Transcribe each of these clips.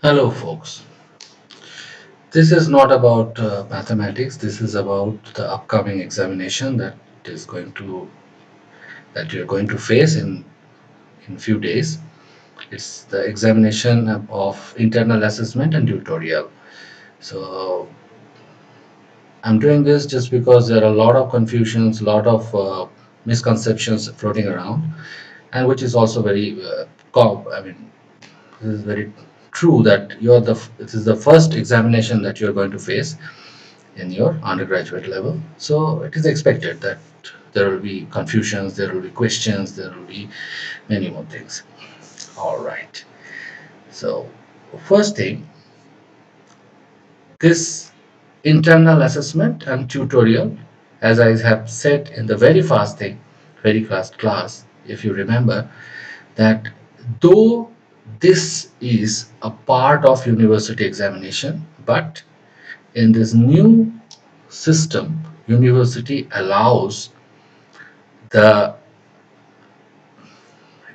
Hello, folks. This is not about mathematics. This is about the upcoming examination is going to that you're going to face in few days. It's the examination of internal assessment and tutorial. So I'm doing this just because there are a lot of confusions, a lot of misconceptions floating around, and which is also very I mean, this is very true that this is the first examination that you're going to face in your undergraduate level. So it is expected that there will be confusions, there will be questions, there will be many more things. All right. So, first thing, this internal assessment and tutorial, as I have said in the very first thing, very first class, if you remember, that though this is a part of university examination, but in this new system, university allows the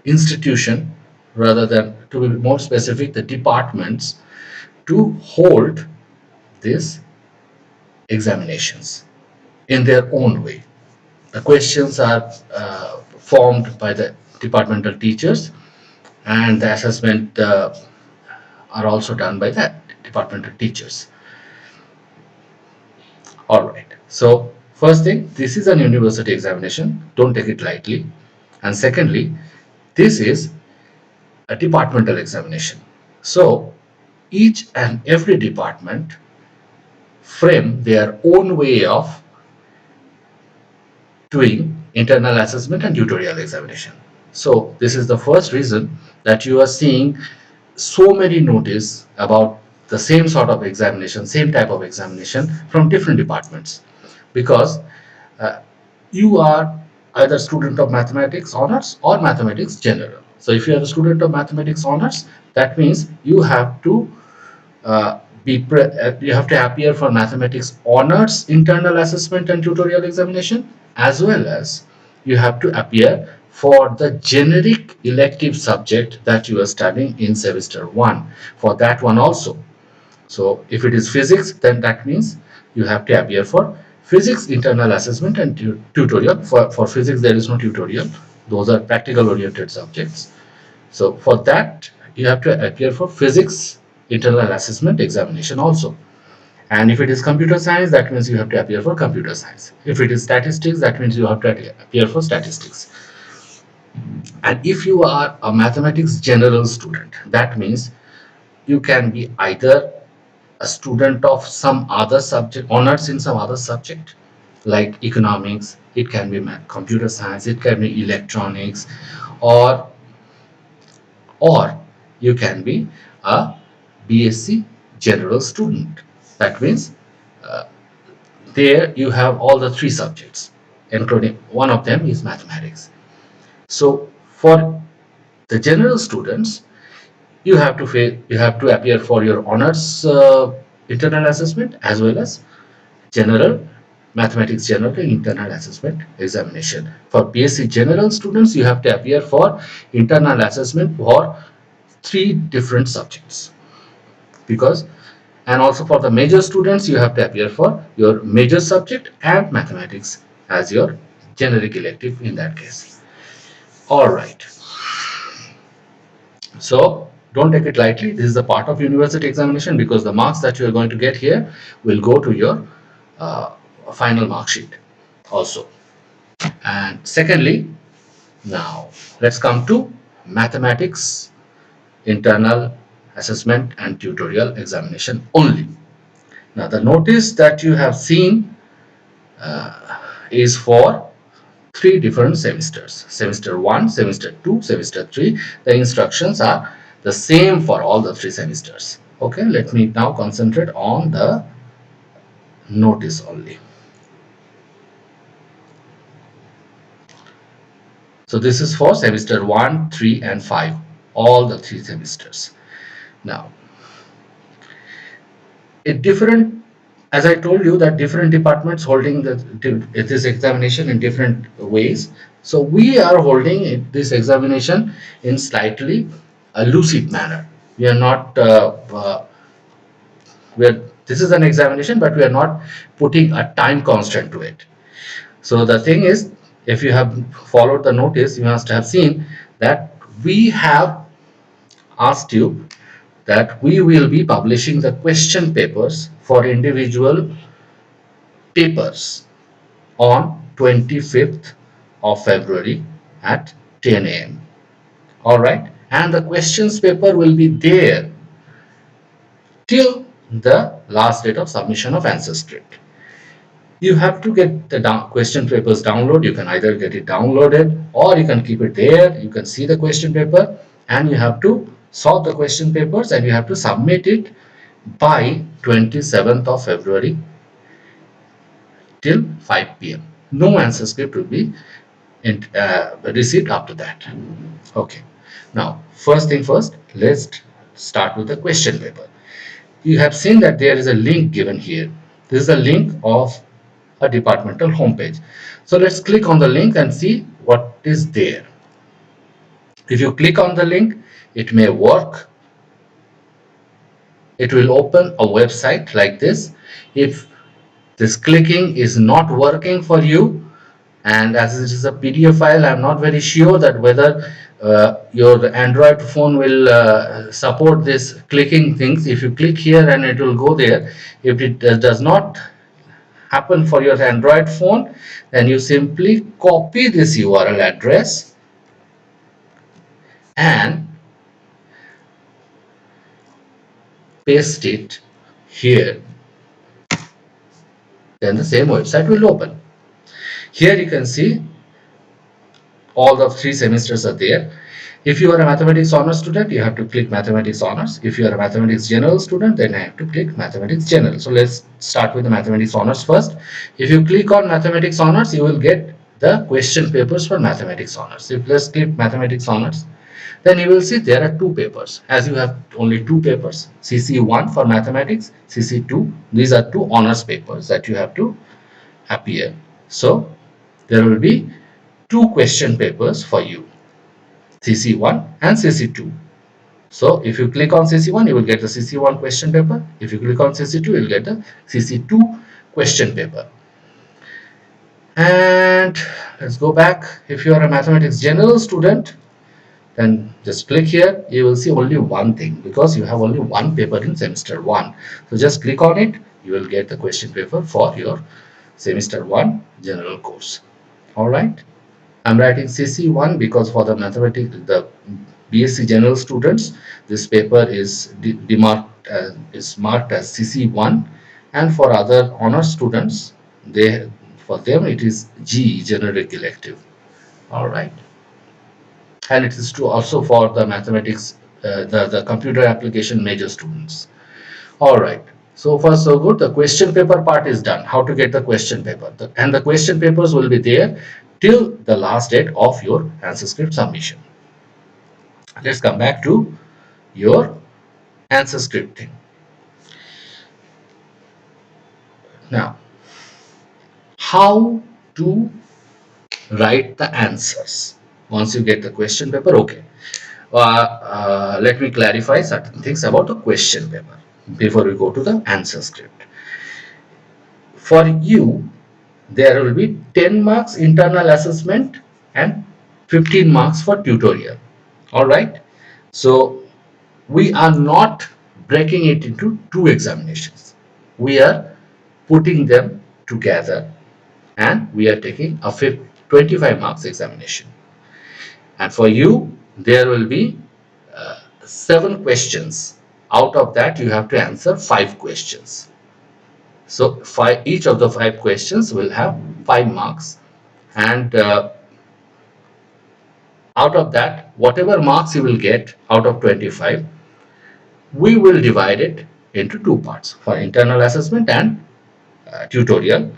institution, rather than to be more specific, the departments, to hold these examinations in their own way. The questions are formed by the departmental teachers, and the assessment are also done by the departmental teachers. All right. So, first thing, this is an university examination. Don't take it lightly. And secondly, this is a departmental examination. So, each and every department frame their own way of doing internal assessment and tutorial examination. So this is the first reason that you are seeing so many notice about the same sort of examination, same type of examination from different departments, because uh, you are either student of mathematics honors or mathematics general. So if you are a student of mathematics honors, that means you have to you have to appear for mathematics honors internal assessment and tutorial examination, as well as you have to appear for the generic elective subject that you are studying in semester 1, for that one also. So if it is physics, then that means you have to appear for physics internal assessment and tutorial. For physics there is no tutorial, those are practical oriented subjects. So for that, you have to appear for physics internal assessment examination also. And if it is computer science, that means you have to appear for computer science. If it is statistics, that means you have to appear for statistics. And if you are a mathematics general student, that means you can be either a student of some other subject, honors in some other subject, like economics, it can be computer science, it can be electronics, or or you can be a BSc general student. That means uh, there you have all the three subjects, including one of them is mathematics. So for the general students, you have to appear for your honors internal assessment, as well as general mathematics general internal assessment examination. For BSc general students, you have to appear for internal assessment for three different subjects, because, and also for the major students, you have to appear for your major subject and mathematics as your generic elective in that case. All right. So don't take it lightly. This is a part of university examination, because the marks that you are going to get here will go to your uh, final mark sheet also. And secondly, now let's come to mathematics internal assessment and tutorial examination only. Now the notice that you have seen is for three different semesters: semester 1, semester 2, semester 3. The instructions are the same for all the three semesters. Okay, let me now concentrate on the notice only. So this is for semester 1, 3 and 5, all the three semesters. Now it different, as I told you, that different departments holding this examination in different ways. So we are holding this examination in slightly a lucid manner. We are not this is an examination, but we are not putting a time constant to it. So the thing is, if you have followed the notice, you must have seen that we have asked you that we will be publishing the question papers for individual papers on 25th of February at 10 a.m. All right, and the questions paper will be there till the last date of submission of answer script. You have to get the question papers download. You can either get it downloaded or you can keep it there. You can see the question paper and you have to solve the question papers and you have to submit it by 27th of February till 5 p.m. No answer script will be received after that. Okay. Now, first thing first, let's start with the question paper. You have seen that there is a link given here. This is a link of a departmental homepage. So let's click on the link and see what is there. If you click on the link, it may work. It will open a website like this. If this clicking is not working for you, and as it is a PDF file, I'm not very sure that whether your Android phone will support this clicking things. If you click here and it will go there. If it does not happen for your Android phone, then you simply copy this URL address and paste it here. Then the same website will open. Here you can see all the 3 semesters are there. If you are a mathematics honors student, you have to click mathematics honors. If you are a mathematics general student, then I have to click mathematics general. So let's start with the mathematics honors first. If you click on mathematics honors, you will get the question papers for mathematics honors. If let's click mathematics honors, then you will see there are 2 papers. As you have only 2 papers, CC1 for mathematics, CC2, these are 2 honors papers that you have to appear. So there will be 2 question papers for you, CC1 and CC2. So if you click on CC1, you will get the CC1 question paper. If you click on CC2, you will get the CC2 question paper. And let's go back. If you are a mathematics general student, then just click here. You will see only one thing because you have only 1 paper in semester 1. So just click on it. You will get the question paper for your semester 1 general course. All right. I'm writing CC1 because for the mathematics, the BSc general students, this paper is marked as CC1, and for other honor students, for them it is G, generic elective. All right, and it is true also for the mathematics, the computer application major students. All right. So far so good. The question paper part is done. How to get the question paper, and the question papers will be there till the last date of your answer script submission. Let's come back to your answer scripting. Now, how to write the answers once you get the question paper? Okay. Let me clarify certain things about the question paper before we go to the answer script. For you, there will be 10 marks internal assessment and 15 marks for tutorial. All right. So we are not breaking it into 2 examinations. We are putting them together and we are taking a 25 marks examination. And for you, there will be 7 questions. Out of that, you have to answer 5 questions. So each of the 5 questions will have 5 marks, and out of that, whatever marks you will get out of 25, we will divide it into 2 parts for internal assessment and tutorial,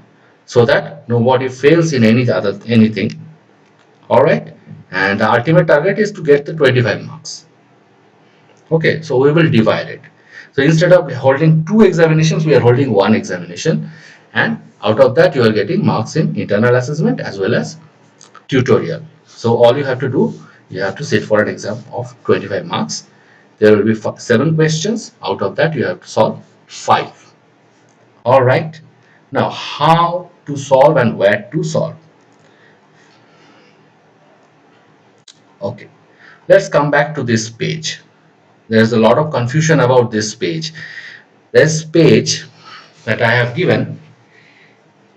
so that nobody fails in anything. All right, and the ultimate target is to get the 25 marks. Okay, so we will divide it. So instead of holding 2 examinations, we are holding 1 examination, and out of that you are getting marks in internal assessment as well as tutorial. So all you have to do, you have to sit for an exam of 25 marks, There will be 7 questions. Out of that, you have to solve 5. All right. Now, how to solve and where to solve? Okay. Let's come back to this page. There's a lot of confusion about this page. This page that I have given,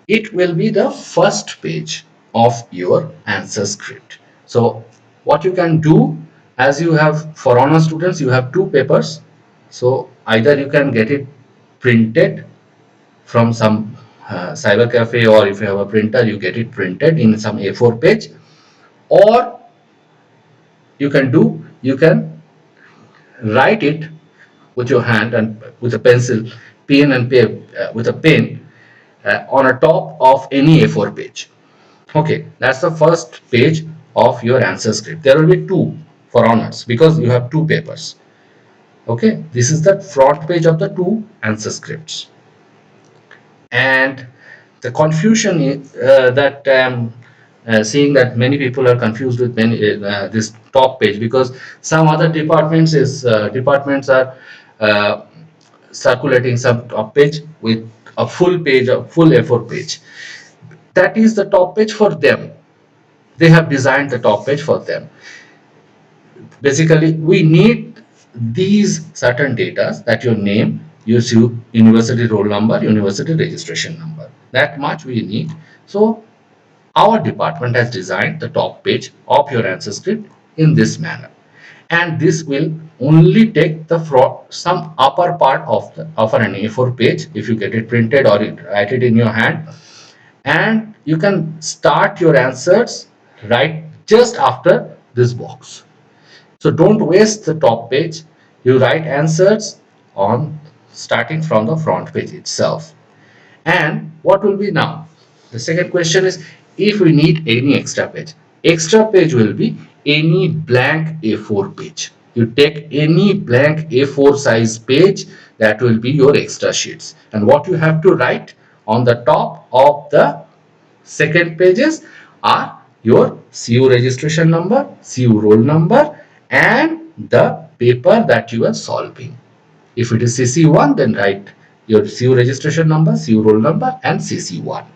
it will be the first page of your answer script. So what you can do, as you have for honor students, you have 2 papers. So either you can get it printed from some cyber cafe, or if you have a printer, you get it printed in some A4 page, or you can write it with your hand and with a pencil, pen and paper, with a pen on a top of any A4 page. Okay, that's the first page of your answer script. There will be 2 for honors because you have 2 papers. Okay, this is the front page of the 2 answer scripts. And the confusion is, that seeing that many people are confused with this top page, because some other departments are uh, circulating some top page with a full page, a full A4 page. That is the top page for them. They have designed the top page for them. Basically, we need these certain data, that your name, your university roll number, university registration number. That much we need. So our department has designed the top page of your answer script in this manner. And this will only take the some upper part of an A4 page if you get it printed or write it in your hand, and you can start your answers right just after this box. So don't waste the top page. You write answers on starting from the front page itself. And what will be now? The second question is, if we need any extra page. Extra page will be any blank A4 page. You take any blank A4 size page, that will be your extra sheets. And what you have to write on the top of the second pages are your CU registration number, CU roll number, and the paper that you are solving. If it is CC1, then write your CU registration number, CU roll number, and CC1.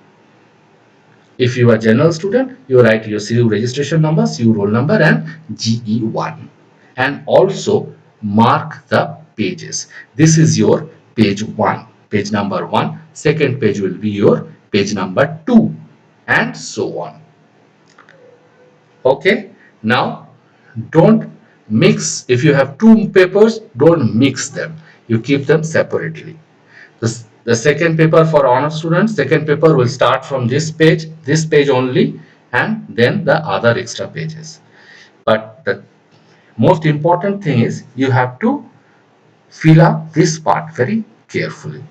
If you are general student, you write your CU registration number, CU roll number, and GE1. And also mark the pages. This is your page 1, page number 1. Second page will be your page number 2, and so on. Okay, now don't mix. If you have 2 papers, don't mix them. You keep them separately. The second paper for honor students, second paper will start from this page only, and then the other extra pages. But the most important thing is you have to fill up this part very carefully.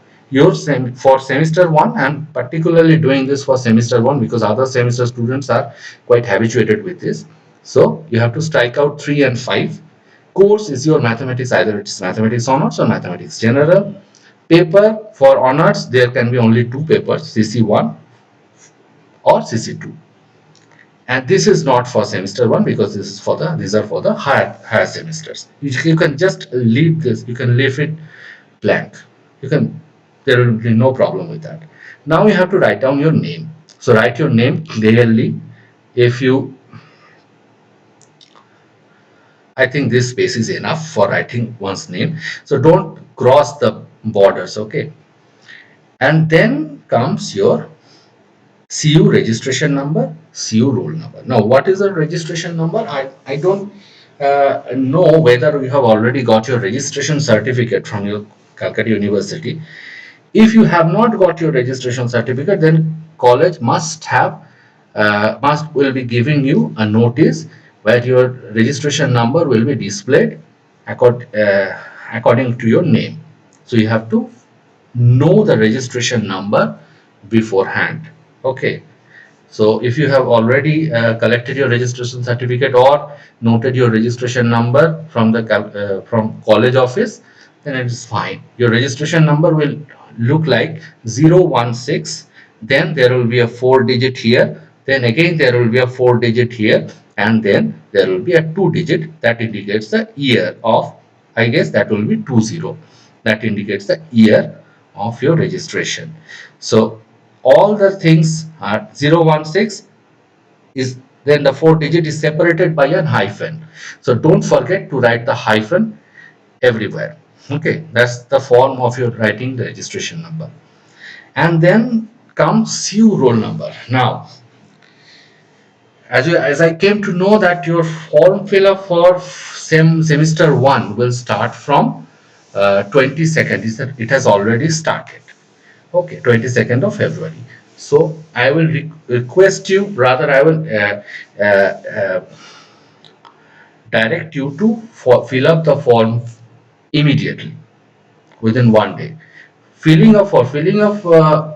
For semester 1, I'm particularly doing this for semester 1 because other semester students are quite habituated with this. So you have to strike out 3 and 5. Course is your mathematics, either it is mathematics honors or mathematics general. Paper for honors, there can be only 2 papers, CC1 or CC2. And this is not for semester 1 because these are for the higher semesters. You can just leave this, you can leave it blank. There will be no problem with that. Now you have to write down your name. So write your name clearly. I think this space is enough for writing one's name. So don't cross the borders, okay? And then comes your CU registration number, CU roll number. Now, what is a registration number? I don't know whether you have already got your registration certificate from your Calcutta University. If you have not got your registration certificate, then college will be giving you a notice where your registration number will be displayed according to your name. So you have to know the registration number beforehand. Okay. So if you have already collected your registration certificate or noted your registration number from the from college office, then it is fine. Your registration number will look like 016, then there will be a 4-digit here, then again there will be a 4-digit here, and then there will be a 2-digit that indicates the year of I guess that will be 20. That indicates the year of your registration. So all the things are 016 is, then the 4 digit is separated by a hyphen. So don't forget to write the hyphen everywhere. Okay, that's the form of your writing the registration number. And then comes CU roll number. Now, as I came to know that your form fill up for semester 1 will start from 22nd. It has already started. Okay, 22nd of February. So I will request you, rather I will direct you to fill up the form immediately within 1 day. Filling of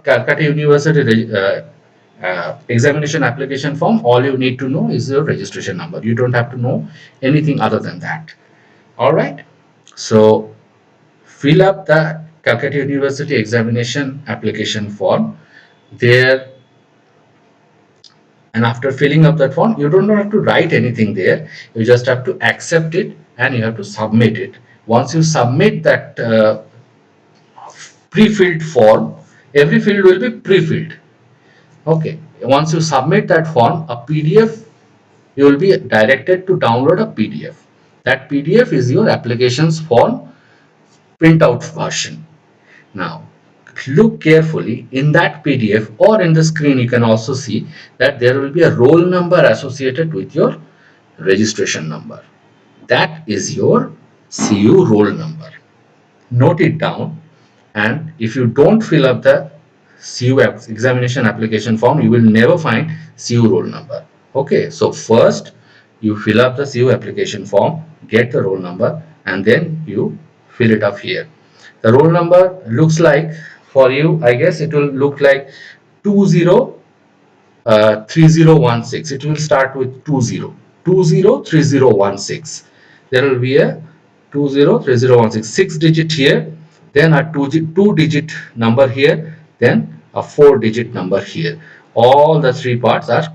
Calcutta University examination application form, all you need to know is your registration number. You don't have to know anything other than that. All right. So fill up the Calcutta University examination application form there, and after filling up that form, you don't have to write anything there. You just have to accept it and you have to submit it. Once you submit that pre-filled form, every field will be pre-filled. Okay, once you submit that form, a PDF, you will be directed to download a PDF. That PDF is your applications form printout version. Now, look carefully in that PDF, or in the screen you can also see that there will be a roll number associated with your registration number. That is your CU roll number. Note it down, and if you don't fill up the CU examination application form, you will never find CU roll number. Okay, so first you fill up the CU application form, get the roll number, and then you fill it up here. The roll number looks like, for you, I guess it will look like 203016. It will start with 203016. There will be a 203016, 6 digit here, then a two digit number here, then a 4 digit number here. All the three parts are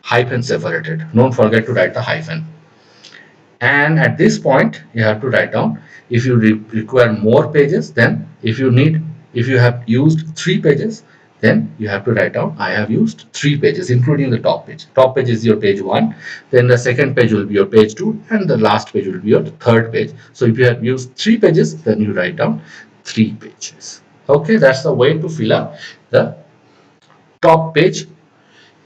hyphen separated. Don't forget to write the hyphen. And at this point you have to write down, if you require more pages, then if you have used 3 pages, then you have to write down, I have used 3 pages, including the top page is your page 1, then the second page will be your page 2, and the last page will be your third page. So if you have used 3 pages, then you write down 3 pages. Okay, that's the way to fill up the top page.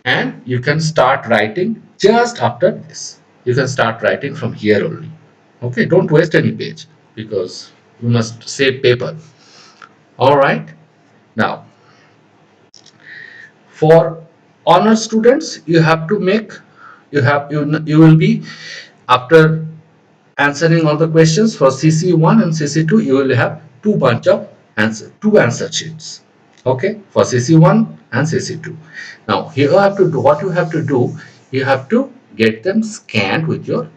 And you can start writing just after this. You can start writing from here only. Okay, don't waste any page because you must save paper. All right. Now, for honor students, you have to make, you will be, after answering all the questions for CC1 and CC2, you will have two answer sheets. Okay, for CC1 and CC2. Now here you have to do, what you have to do, you have to get them scanned with your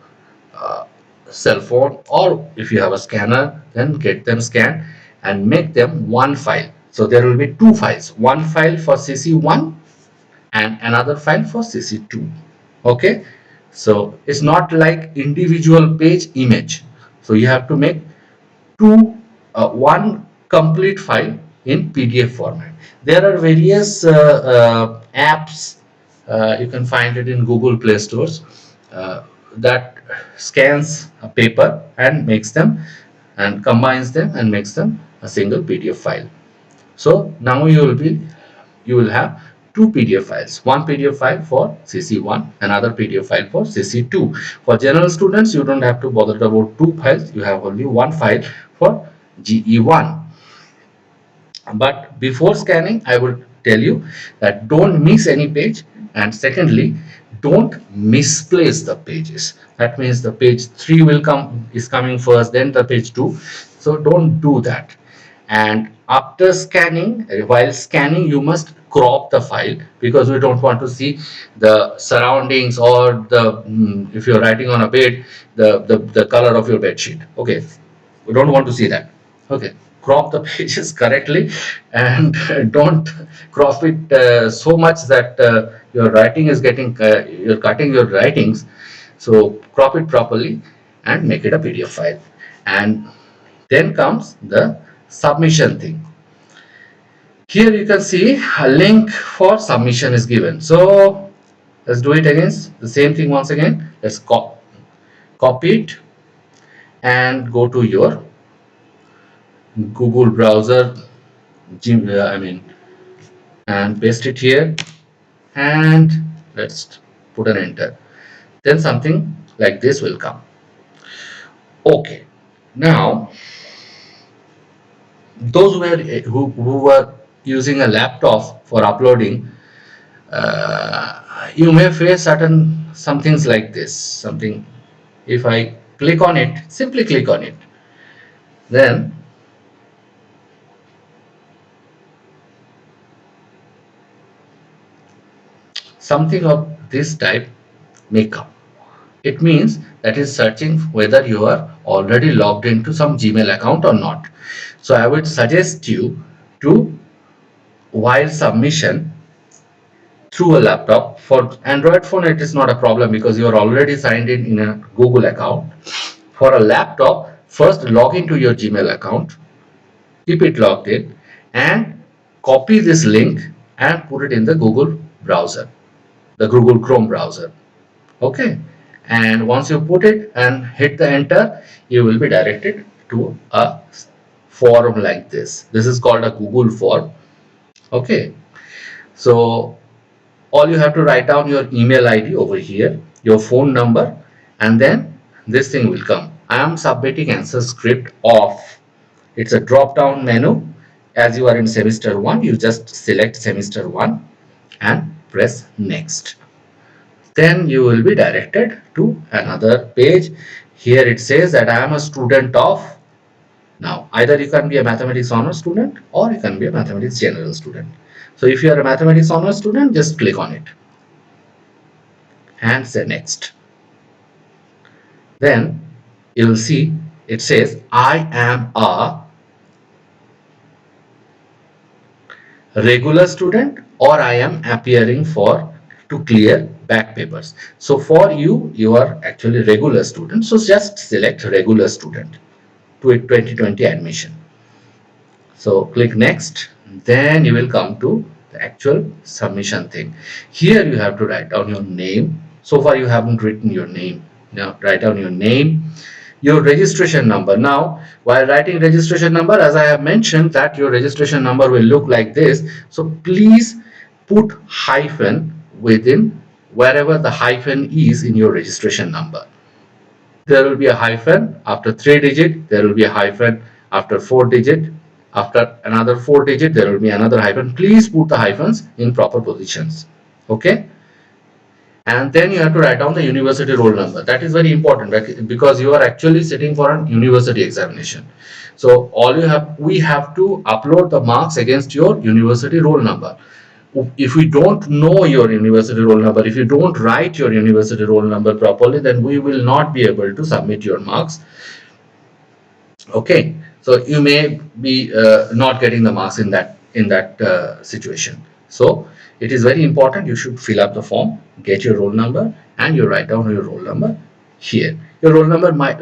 cell phone, or if you have a scanner, then get them scanned and make them one file. So there will be two files, one file for CC1 and another file for CC2. Okay, so it's not like individual page image. So you have to make one complete file in PDF format. There are various apps, you can find it in Google Play Stores, that scans a paper and makes them and combines them and makes them a single PDF file. So now you will have two PDF files, one PDF file for CC1, another PDF file for CC2. For general students, you don't have to bother about two files, you have only one file for GE1. But before scanning, I will tell you that don't miss any page, and secondly, don't misplace the pages. That means the page 3 is coming first, then the page 2. So don't do that. And after scanning, while scanning, you must crop the file, because we don't want to see the surroundings or the if you're writing on a bed, the color of your bed sheet. Okay, we don't want to see that. Okay, crop the pages correctly, and don't crop it so much that your writing is getting you're cutting your writings. So crop it properly and make it a PDF file. And then comes the submission thing. Here you can see a link for submission is given. So let's do it again. The same thing once again. Let's copy it and go to your Google browser, I mean, and paste it here, and let's put an enter. Then something like this will come. Okay. Now, those who were using a laptop for uploading, you may face certain some things like this. Something, if I click on it, simply click on it, then something of this type may come. It means that is searching whether you are already logged into some Gmail account or not. So I would suggest you to, while submission through a laptop, for Android phone it is not a problem because you are already signed in a Google account. For a laptop, first log into your Gmail account, keep it logged in, and copy this link and put it in the Google browser, the Google Chrome browser. Okay, and once you put it and hit the enter, you will be directed to a form like this is called a Google form. Okay, so all you have to write down your email ID over here, your phone number, and then this thing will come. I am submitting answer script off. It's a drop down menu. As you are in semester 1, you just select semester 1 and press next. Then you will be directed to another page. Here it says that I am a student of. Now either you can be a mathematics honor student or you can be a mathematics general student. So if you are a mathematics honor student, just click on it and say next. Then you will see it says I am a regular student or I am appearing for to clear back papers. So for you, you are actually regular student. So just select regular student to 2020 admission. So click next. Then you will come to the actual submission thing. Here you have to write down your name. So far you haven't written your name. Now write down your name, your registration number. Now while writing registration number, as I have mentioned that your registration number will look like this, so please put hyphen within wherever the hyphen is in your registration number. There will be a hyphen after 3 digit, there will be a hyphen after 4 digit, after another 4 digit there will be another hyphen. Please put the hyphens in proper positions. Okay, and then you have to write down the university roll number. That is very important, right? Because you are actually sitting for an university examination. So all you have, we have to upload the marks against your university roll number. If we don't know your university roll number, if you don't write your university roll number properly, then we will not be able to submit your marks. Okay, so you may be not getting the marks in that situation. So it is very important, you should fill up the form, get your roll number, and you write down your roll number here. Your roll number might,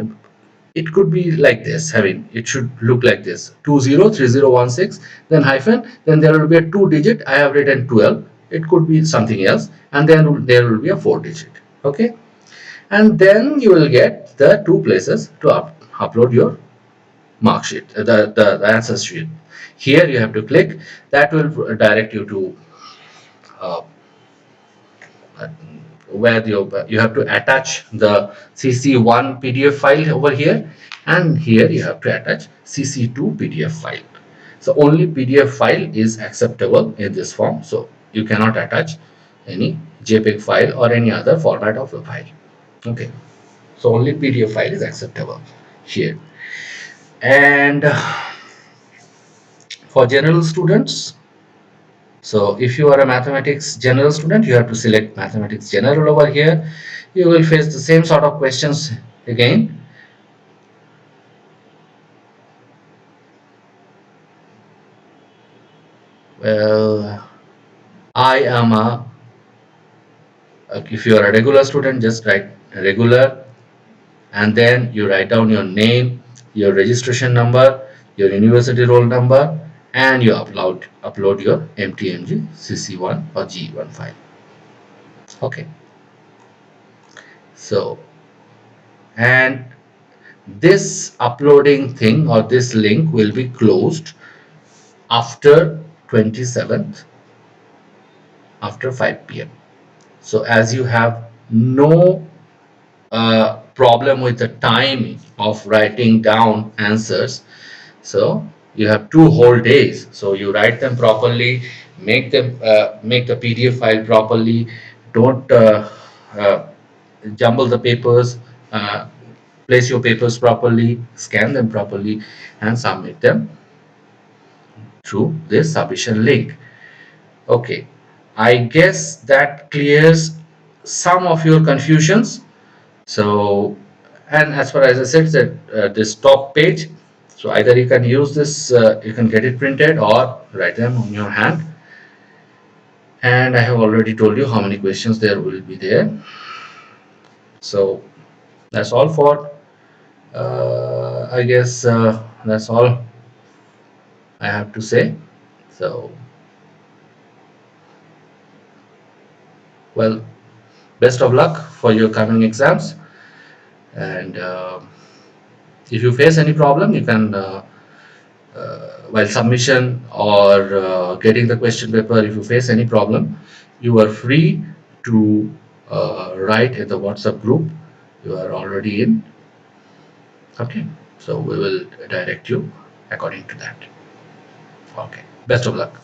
it could be like this, having, it should look like this, 203016, then hyphen, then there will be a 2 digit, I have written 12, it could be something else, and then there will be a 4 digit. Okay, and then you will get the two places to upload your mark sheet, the answer sheet. Here you have to click, that will direct you to uh, where you have to attach the CC1 PDF file over here, and here you have to attach CC2 PDF file. So only PDF file is acceptable in this form, so you cannot attach any JPEG file or any other format of the file. Okay, so only PDF file is acceptable here. And for general students, so if you are a mathematics general student, you have to select mathematics general over here. You will face the same sort of questions again. Well, I am a, if you are a regular student, just write regular, and then you write down your name, your registration number, your university roll number, and you upload your MTMG CC1 or GE1 file. Okay, so and this uploading thing or this link will be closed after 27th after 5 p.m. So as you have no problem with the timing of writing down answers, so you have 2 whole days. So you write them properly, make the PDF file properly. Don't uh, jumble the papers. Uh, place your papers properly, scan them properly, and submit them through this submission link. Okay, I guess that clears some of your confusions. So, and as far as I said, that this top page, so either you can use this, you can get it printed or write them on your hand. And I have already told you how many questions there will be there. So that's all for, I guess that's all I have to say. So, well, best of luck for your coming exams. And if you face any problem, you can while submission or getting the question paper, if you face any problem, you are free to write in the WhatsApp group you are already in. Okay, so we will direct you according to that. Okay, best of luck.